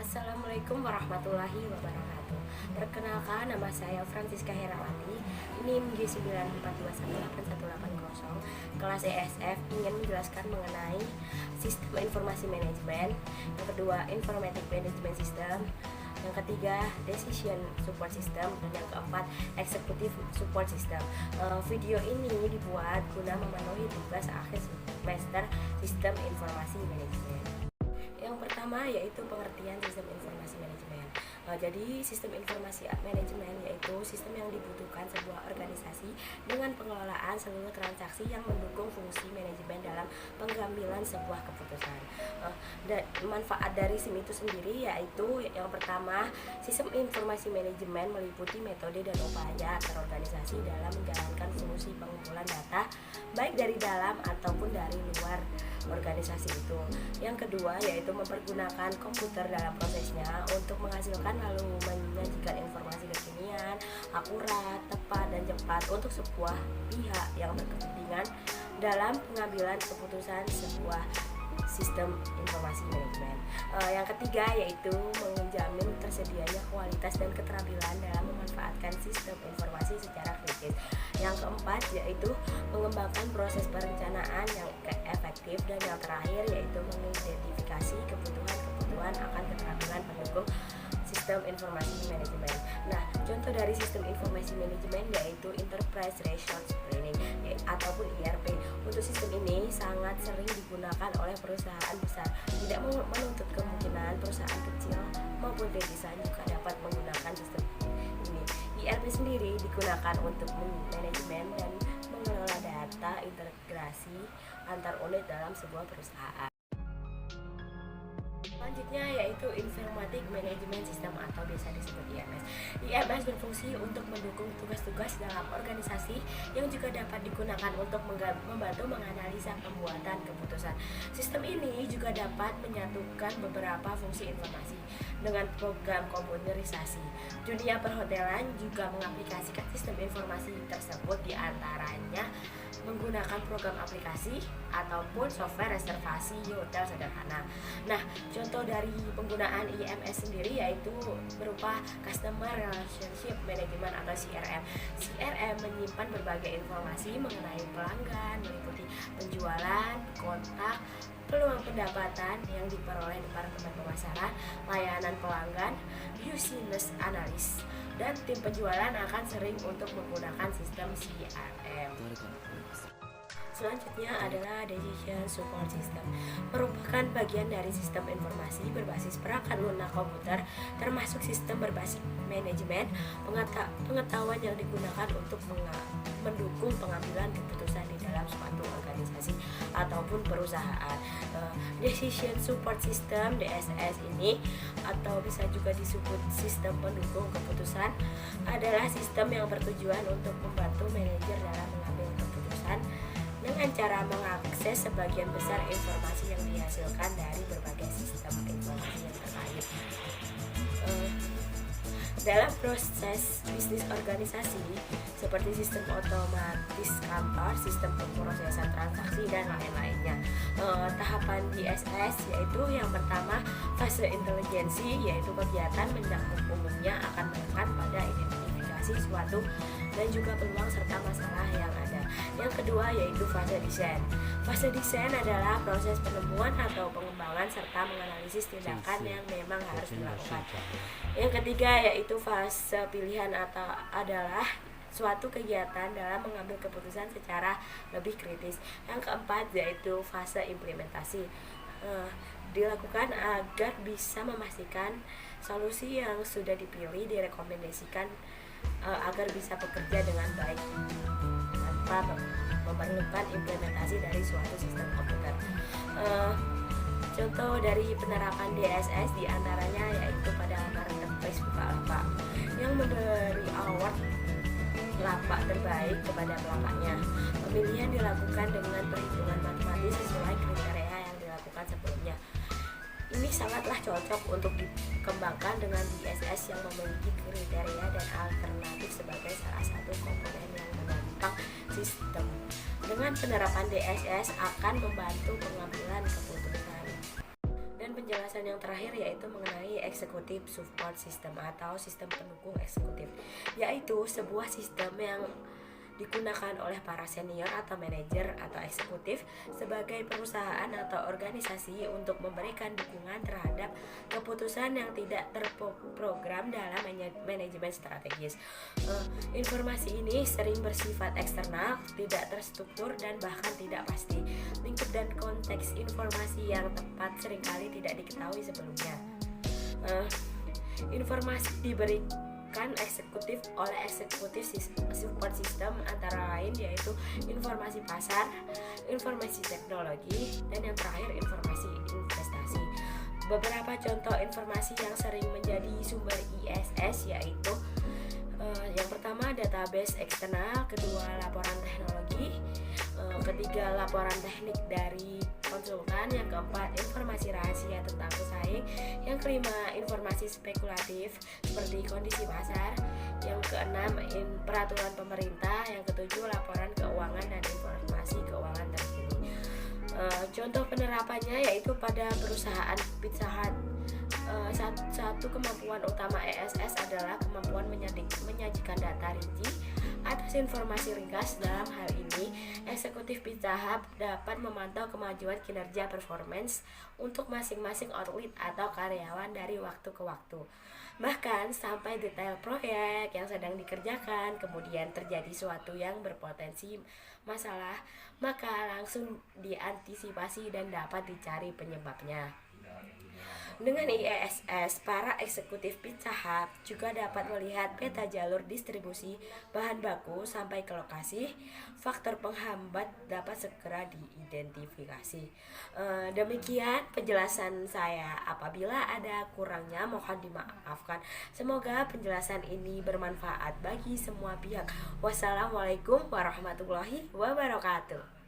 Assalamualaikum warahmatullahi wabarakatuh. Perkenalkan, nama saya Francisca Herawati, NIM G9421880, kelas ESF, ingin menjelaskan mengenai sistem informasi manajemen. Yang kedua, informatic management system. Yang ketiga, decision support system. Dan yang keempat, executive support system. Video ini dibuat guna memenuhi tugas akhir semester sistem informasi manajemen. Yang pertama yaitu pengertian sistem informasi manajemen. Jadi sistem informasi manajemen yaitu sistem yang dibutuhkan sebuah organisasi dengan pengelolaan seluruh transaksi yang mendukung fungsi manajemen dalam pengambilan sebuah keputusan. Dan manfaat dari SIM itu sendiri yaitu yang pertama, sistem informasi manajemen meliputi metode dan upaya terorganisasi dalam menjalankan fungsi pengumpulan data baik dari dalam ataupun dari luar organisasi itu. Yang kedua yaitu mempergunakan komputer dalam prosesnya untuk menghasilkan lalu menyajikan informasi kekinian, akurat, tepat, dan cepat untuk sebuah pihak yang berkepentingan dalam pengambilan keputusan sebuah sistem informasi manajemen. Yang ketiga yaitu menjamin tersedianya kualitas dan keterampilan dalam memanfaatkan sistem informasi secara kritis. Yang keempat yaitu mengembangkan proses perencanaan yang efektif, dan yang terakhir yaitu mengidentifikasi kebutuhan akan keterampilan pendukung sistem informasi manajemen. Nah, contoh dari sistem informasi manajemen yaitu Enterprise Resource Planning ataupun ERP. Untuk sistem ini sangat sering digunakan oleh perusahaan besar. Tidak menuntut kemungkinan perusahaan kecil maupun rintisan juga dapat menggunakan sistem ini. ERP sendiri digunakan untuk manajemen dan mengelola data integrasi antar unit dalam sebuah perusahaan. Selanjutnya yaitu Informatic Management System atau biasa disebut IMS. IMS berfungsi untuk mendukung tugas-tugas dalam organisasi yang juga dapat digunakan untuk membantu menganalisa pembuatan keputusan. Sistem ini juga dapat menyatukan beberapa fungsi informasi dengan program komputerisasi. Dunia perhotelan juga mengaplikasikan sistem informasi tersebut, diantaranya menggunakan program aplikasi ataupun software reservasi hotel sederhana. Nah, contoh dari penggunaan IMS sendiri yaitu berupa Customer Relationship Management atau CRM. CRM menyimpan berbagai informasi mengenai pelanggan, meliputi penjualan, kontak, peluang pendapatan yang diperoleh departemen pemasaran, layanan pelanggan, business analyst, dan tim penjualan akan sering untuk menggunakan sistem CRM. Selanjutnya adalah Decision Support System, merupakan bagian dari sistem informasi berbasis perangkat lunak komputer, termasuk sistem berbasis manajemen pengetahuan yang digunakan untuk mendukung pengambilan keputusan di dalam suatu organisasi ataupun perusahaan. Decision Support System (DSS) ini atau bisa juga disebut sistem pendukung keputusan adalah sistem yang bertujuan untuk membantu manajer dalam mengambil keputusan dengan cara mengakses sebagian besar informasi yang dihasilkan dari berbagai sistem informasi yang terkait. Dalam proses bisnis organisasi seperti sistem otomatis kantor, sistem pemrosesan transaksi, dan lain-lainnya. Tahapan DSS yaitu yang pertama fase intelijensi, yaitu kegiatan yang umumnya akan menekan pada identifikasi suatu dan juga peluang serta masalah yang ada. Yang kedua yaitu fase desain. Fase desain adalah proses penemuan atau pengembangan serta menganalisis tindakan yang memang harus dilakukan. Yang ketiga yaitu fase pilihan atau adalah suatu kegiatan dalam mengambil keputusan secara lebih kritis. Yang keempat yaitu fase implementasi. Dilakukan agar bisa memastikan solusi yang sudah dipilih direkomendasikan agar bisa bekerja dengan baik tanpa memerlukan implementasi dari suatu sistem komputer. Contoh dari penerapan DSS diantaranya yaitu pada marketplace Bukalapak yang memberi award lapak terbaik kepada pelapaknya. Pemilihan dilakukan dengan perhitungan matematis sesuai kriteria yang dilakukan sebelumnya. Ini sangatlah cocok untuk dikembangkan dengan DSS yang memiliki kriteria dan alternatif sebagai salah satu komponen yang menopang sistem. Dengan penerapan DSS akan membantu pengambilan keputusan dan penjelasan yang terakhir yaitu mengenai Executive Support System atau sistem pendukung eksekutif, yaitu sebuah sistem yang digunakan oleh para senior atau manajer atau eksekutif sebagai perusahaan atau organisasi untuk memberikan dukungan terhadap keputusan yang tidak terprogram dalam manajemen strategis. Informasi ini sering bersifat eksternal, tidak terstruktur, dan bahkan tidak pasti. Lingkup dan konteks informasi yang tepat seringkali tidak diketahui sebelumnya. Informasi diberikan eksekutif oleh eksekutif support system antara lain yaitu informasi pasar, informasi teknologi, dan yang terakhir informasi investasi. Beberapa contoh informasi yang sering menjadi sumber ISS yaitu yang pertama database eksternal, kedua laporan teknologi, ketiga laporan teknik dari konsultan, yang keempat informasi rahasia tentang pesaing, yang kelima informasi spekulatif seperti kondisi pasar, yang keenam peraturan pemerintah, yang ketujuh laporan keuangan dan informasi keuangan terkini. Contoh penerapannya yaitu pada perusahaan Pizza Hut. Satu kemampuan utama ESS adalah kemampuan menyajikan data rinci atas informasi ringkas. Dalam hal ini, eksekutif Pizza Hut dapat memantau kemajuan kinerja performance untuk masing-masing outlet atau karyawan dari waktu ke waktu, bahkan sampai detail proyek yang sedang dikerjakan. Kemudian terjadi suatu yang berpotensi masalah, maka langsung diantisipasi dan dapat dicari penyebabnya. Dengan IESS, para eksekutif Pizza Hut juga dapat melihat peta jalur distribusi bahan baku sampai ke lokasi. Faktor penghambat dapat segera diidentifikasi. Demikian penjelasan saya. Apabila ada kurangnya mohon dimaafkan. Semoga penjelasan ini bermanfaat bagi semua pihak. Wassalamualaikum warahmatullahi wabarakatuh.